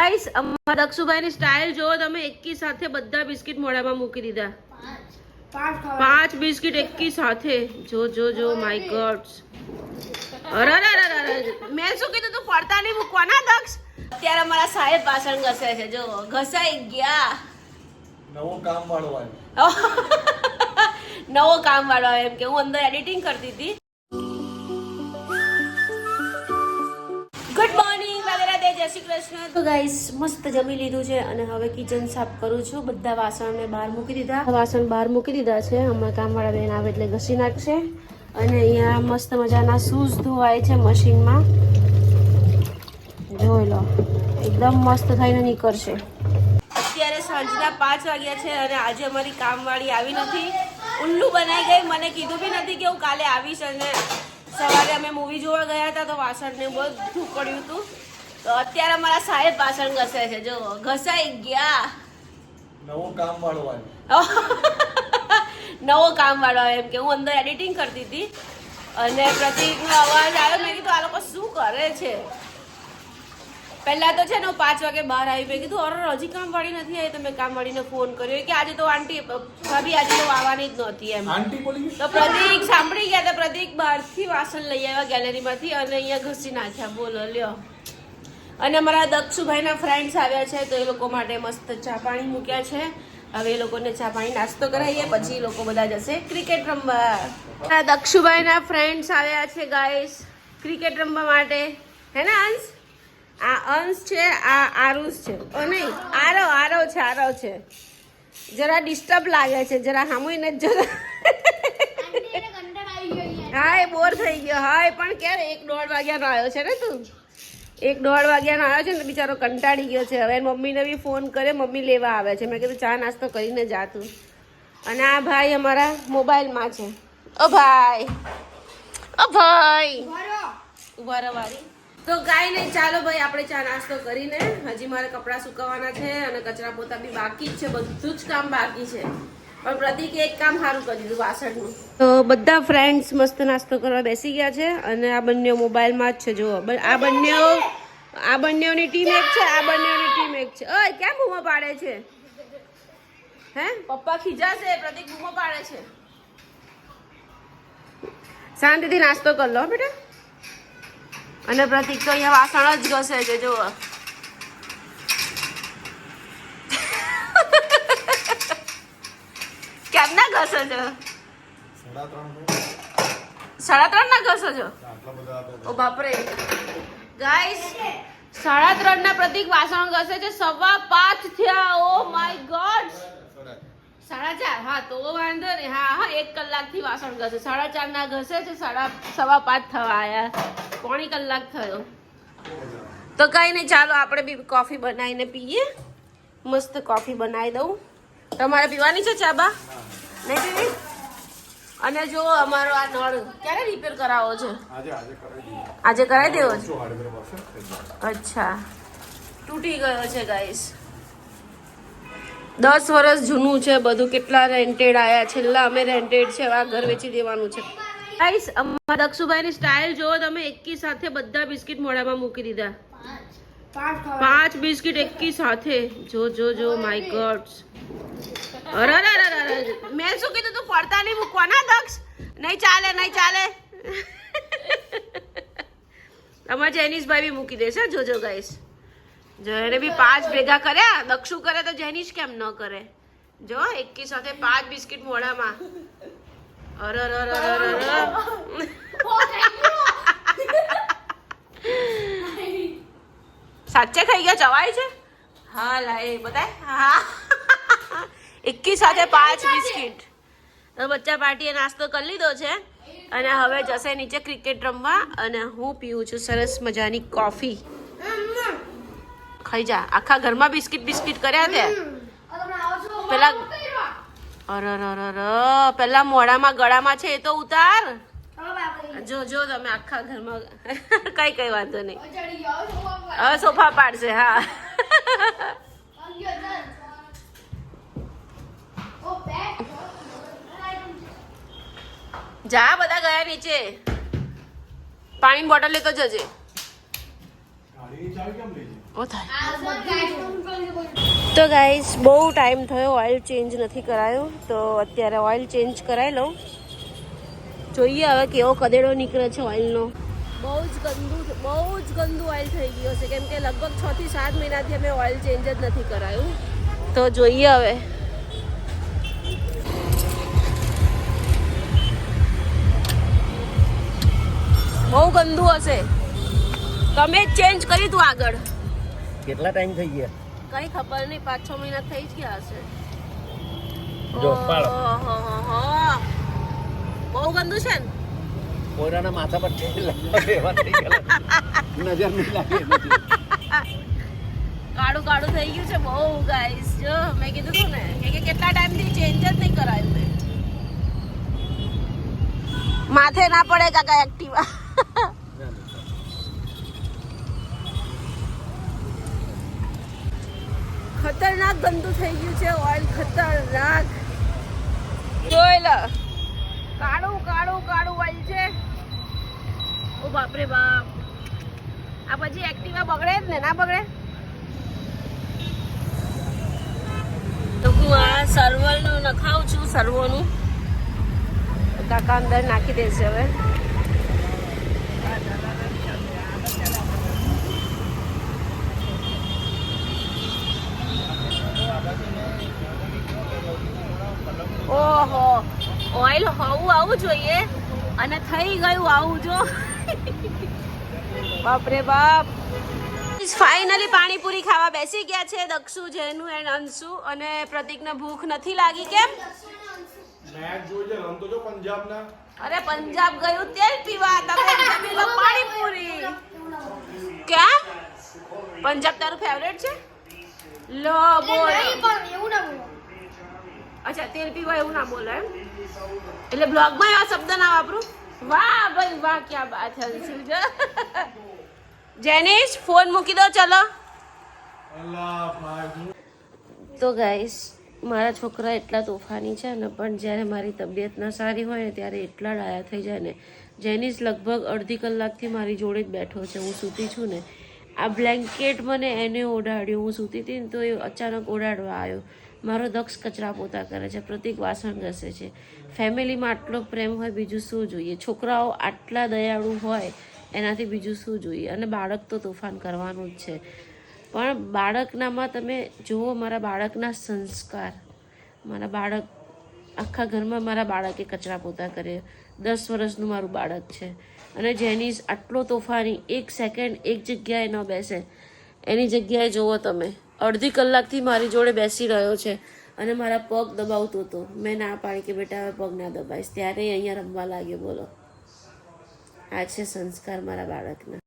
Guys અમારા દક્ષુભાઈની style જો તમે એકી સાથે બધા બિસ્કિટ મોઢામાં મૂકી દીધા. 5 બિસ્કિટ એકી સાથે. જો જો જો માય ગોડ. અરે મેં શું કીધું તું પડતા નહીં મૂકવાના દક્ષ. અત્યારે અમારા સાહેબ વાસણ ઘસે છે. જો ઘસાઈ ગયા. નવો કામ વાળો આવ્યો. નવો કામ વાળો આવ્યો એમ કે હું અંદર એડિટિંગ કરતી હતી. ગુડ મોર્નિંગ રાધે જય શ્રી કૃષ્ણ. તો ગાઈસ મસ્ત જમી લીધું છે અને હવે કિચન સાફ કરું છું. બધા વાસણને બહાર મૂકી દીધા. વાસણ બહાર મૂકી દીધા છે. હમણાં કામવાળા બેન આવે એટલે ઘસી નાખશે. અને અહીંયા મસ્ત મજાના શૂઝ ધોવાય છે મશીનમાં. જોઈ લો એકદમ મસ્ત થઈને નીકળશે. અત્યારે સાંજના 5 વાગ્યા છે અને આજે અમારી કામવાળી આવી નથી. ઉલ્લુ બનાવી ગઈ. મને કીધું બી નથી કે હું કાલે આવીશ. અને સવારે અમે મૂવી જોવા ગયા હતા તો વાસણને બધું પડ્યું હતું. તો અત્યારે અમારા સાહેબ વાસણ ઘસે છે. જો ઘસાઈ ગયા. નવો કામ વાળો આવ્યો. નવો કામ વાળો આવ્યો એમ કે હું અંદર એડિટિંગ કરતી હતી અને પ્રતિકનો અવાજ આવ્યો. મેં કીધું આ લોકો શું કરે છે. પહેલા તો છે ને 5 વાગે બહાર આવી. મેં કીધું અરે હજી કામવાળી નથી આવી. તો મેં કામવાળીને ફોન કર્યો કે આજે તો આંટી ભાભી આજે તો આવવાની જ નહોતી એમ. તો પ્રતિક સાંભળી ગયા. તો પ્રતિક બહારથી વાસણ લઈ આવ્યા ગેલેરીમાંથી અને અહીંયા ઘસી નાખ્યા. બોલો લ્યો. અને અમારા દક્ષુભાઈના ફ્રેન્ડ્સ આવ્યા છે તો એ લોકો માટે મસ્ત ચા પાણી મૂક્યા છે. હવે એ લોકોને ચા પાણી નાસ્તો કરાવીએ પછી એ લોકો બધા જશે ક્રિકેટ રમવા. દક્ષુભાઈના ફ્રેન્ડ્સ આવ્યા છે ગાઈસ ક્રિકેટ રમવા માટે. હે ને અંશ? આ અંશ છે, આ આરુષ છે. ઓ નહીં આરવ છે. જરા ડિસ્ટર્બ લાગે છે. જરા સામું નથી જોતા. હા એ બોર થઈ ગયો. હા પણ ક્યારે 1-1.5 વાગ્યાનો આવ્યો છે ને તું. 1-1.5 વાગ્યાનો આવ્યો છે ને બિચારો કંટાળી ગયો છે. હવે મમ્મીને બી ફોન કરે. મમ્મી લેવા આવે છે. મેં કીધું ચા નાસ્તો કરીને જા તું. અને આ ભાઈ અમારા મોબાઈલમાં છે. ઓ ભાઈ ઉભા રહો વારી. તો કાંઈ નહીં ચાલો ભાઈ આપણે ચા નાસ્તો કરીને હજી મારે કપડાં સુકવવાના છે અને કચરા પોતા બી બાકી જ છે. બધું જ કામ બાકી છે. પણ પ્રતિક એક કામ સારું કરી દીધું વાસણનું. તો બધા ફ્રેન્ડ્સ મસ્ત નાસ્તો કરવા બેસી ગયા છે અને આ બંને મોબાઈલમાં જ છે. જુઓ આ બંનેની ટીમ એક છે. આ બંનેની ટીમ એક છે. ઓય કેમ બૂમો પાડે છે? હે પપ્પા ખીજાશે. પ્રતિક બૂમો પાડે છે. શાંતિથી નાસ્તો કર લો બેટા. અને પ્રતિક તો અહીંયા વાસણ જ ઘસે છે. જુઓ કેમના ઘસો છો? 3:30 ના ઘસો છો? ઓ બાપરે ગાઈસ 3:30 ના પ્રતિક વાસણ ઘસે છે. 5:15 થયા. Oh my God. 4:30. હા તો વાંધો નહીં. હા 1 કલાકથી વાસણ ઘસે. 4:30 ના ઘસે છે. 5:15 થવા આયા. 1.25 કલાક થયો. તો કઈ નહીં ચાલો આપણે બી કોફી બનાવીને પીએ. મસ્ત કોફી બનાવી દઉં. તમારે પીવાની છે ચા બા? નહીં પીવી? અને જો અમારો આ નળ ક્યારે રિપેર કરાવો છે? આજે કરાવી દેવો છે? અચ્છા તૂટી ગયો છે ગાઈસ. 10 વર્ષ જૂનું છે બધું. કેટલા રેન્ટેડ આયા. છેલ્લા અમે રેન્ટેડ છે. આ ઘર વેચી દેવાનું છે. ગાઈસ અમારા દક્ષુભાઈની સ્ટાઇલ જો તમે એકી સાથે બધા બિસ્કિટ મોઢામાં મૂકી દીધા. 5 બિસ્કિટ એકી સાથે. જો જો જો માય ગોડ. અરે મેં શું કીધું તું પડતા નહીં મૂકવાના દક્ષ. નહીં ચાલે. અમારા જેનિશભાઈ બી મૂકી દેશે. જોજો ગાઈસ. જો એને બી 5 ભેગા કર્યા. દક્ષુ કરે તો જેનિશ કેમ ન કરે? જો એકી સાથે 5 બિસ્કિટ મોઢામાં. અરે સાચે ખાઈ ગયા? ચવાય છે? હા લાય બતાય. હા એકી સાથે 5 બિસ્કિટ. તો બચ્ચા પાર્ટીએ નાસ્તો કરી લીધો છે અને હવે જશે નીચે ક્રિકેટ રમવા. અને હું પીવું છું સરસ મજાની કોફી. ખાઈ જા. આખા ઘરમાં બિસ્કિટ કર્યા તે પેલા. અરે પેલા મોઢામાં ગળામાં છે એ તો ઉતાર. જો તમે આખા ઘરમાં કઈ વાંધો નહીં. હવે સોફા પાડશે. હા જા બધા ગયા નીચે. પાણીની બોટલ લેતો જજે. ઓ થાય તો ગાઈસ બહુ ટાઈમ થયો ઓઇલ ચેન્જ નથી કરાયું, તો અત્યારે ઓઇલ ચેન્જ કરાવી લઉં. જોઈએ હવે કેવો કદેડો નીકળે છે ઓઇલનો. બહુ જ ગંદુ ઓઇલ થઈ ગયો છે, કેમ કે લગભગ 6 થી 7 મહિનાથી અમે ઓઇલ ચેન્જ જ નથી કરાયું. તો જોઈએ હવે. બહુ ગંદુ હશે. તમે જ ચેન્જ કરી તું આગળ. કેટલા ટાઈમ થઈ ગયા? કઈ ખબર નહીં, 5-6 મહિના થઈ જ ગયા હશે. જો પાડો. બહુ ગંદુ છે ને. કોયરાના માથા પર એવા થઈ ગયેલા. નજર નહીં લાગે. કાળું થઈ ગયું છે બહુ ગાઈસ. જો મેં કીધું તું ને કે કેટલા ટાઈમથી ચેન્જ જ નહીં કરાયું મેં. માથે ના પડે કાકા એક્ટિવા. ખતરનાક ગંદુ થઈ ગયું છે ઓઇલ, ખતરનાક. જોઈ લો, કાળું ઓઇલ છે. ઓ બાપરે બાપ, આ પછી એક્ટિવા બગડે જ ને, ના બગડે? તો હું આ સર્વરનું નખાવું છું, સર્વોનું. કાકા અંદર નાખી દેશે હવે. ઓહો, ઓઇલ હોવું આવું જોઈએ અને થઈ ગયું આવું. જો બાપરે બાપ. ફાઇનલી પાણીપુરી ખાવા બેસી ગયા છે દક્ષુ, જેનુ એન્ડ અંશુ. અને પ્રતિકને ભૂખ નથી લાગી. કેમ? મેચ જોઈ લે, રમતો જો પંજાબના. અરે પંજાબ ગયું તેલ પીવા, તમે જમી લો પાણીપુરી. ક્યાં? પંજાબ તારું ફેવરેટ છે? લો બોલ. અચ્છા, તેલ પીવા એવું ના બોલો એમ. એટલે બ્લોગમાં એવા શબ્દ ના વાપરું. વાહ ભાઈ વાહ, ક્યાં બાત છે. જેનિશ ફોન મૂકી દો, ચલો. તો ગાઈસ, મારા છોકરા એટલા તોફાની છે ને, પણ જ્યારે મારી તબિયત ના સારી હોય ને ત્યારે એટલા ડાયા થઈ જાય ને. જેનિશ લગભગ અડધી કલાકથી મારી જોડે જ બેઠો છે. હું સૂતી છું ને, આ બ્લેન્કેટ મને એને ઓઢાડ્યું. હું સૂતી હતી ને તો એ અચાનક ઓઢાડવા આવ્યો. મારો દક્ષ કચરા પોતા કરે છે, પ્રતિક વાસણ ઘસે છે. ફેમિલીમાં આટલો પ્રેમ હોય બીજું શું જોઈએ? છોકરાઓ આટલા દયાળુ હોય એનાથી બીજું શું જોઈએ? અને બાળક તો તોફાન કરવાનું જ છે, પણ બાળકનામાં તમે જુઓ મારા બાળકના સંસ્કાર. મારા બાળક, આખા ઘરમાં મારા બાળકે કચરા પોતા કરે. 10 વર્ષનું મારું બાળક છે. અને જેનિશ આટલો તોફાની, 1 સેકન્ડ એક જગ્યાએ ન બેસે. એની જગ્યાએ જુઓ તમે, અડધી કલાકથી મારી જોડે બેસી રહ્યો છે અને મારા પગ દબાવતો હતો. મેં ના પાડી કે બેટા હવે પગ ના દબાઈશ, ત્યારે અહીંયા રમવા લાગ્યો. બોલો, આ છે સંસ્કાર મારા બાળકના.